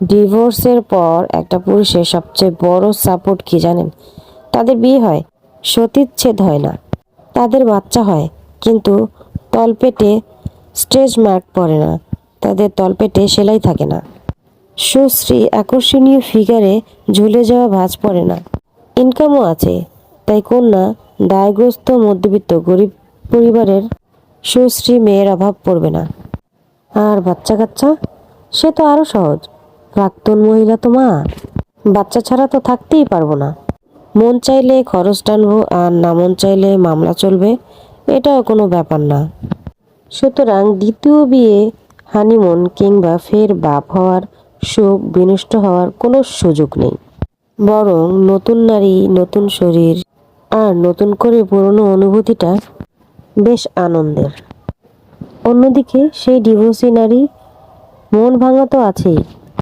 ডিভোর্সের পর একটা পুরুষের সবচেয়ে বড় সাপোর্ট কি জানেন? তাদের বিয়ে হয়, সতীচ্ছেদ হয় না, তাদের বাচ্চা হয়, কিন্তু তলপেটে স্ট্রেচ মার্ক পড়ে না, তাদের তলপেটে সেলাই থাকে না, সুশ্রী আকর্ষণীয় ফিগারে ঝুলে যাওয়া ভাঁজ পড়ে না, ইনকামও আছে, তাই কন্যা দায়গ্রস্ত মধ্যবিত্ত গরিব পরিবারের সুশ্রী মেয়ের অভাব পড়বে না। আর বাচ্চা কাচ্চা, সে তো আরো সহজ। প্রাক্তন মহিলা তো মা, বাচ্চা ছাড়া তো থাকতেই পারবো না, মন চাইলে খরচ টানবো আর না মন চাইলে মামলা চলবে, এটাও কোনো ব্যাপার না। সুতরাং দ্বিতীয় বিয়ে, হানিমুন কিংবা ফের বাপ হওয়ার সুখ বিনষ্ট হওয়ার কোনো সুযোগ নেই। বরং নতুন নারী, নতুন শরীর আর নতুন করে পুরনো অনুভূতিটা বেশ আনন্দের। অন্যদিকে সেই ডিভোর্সি নারী মন ভাঙা তো আছেই,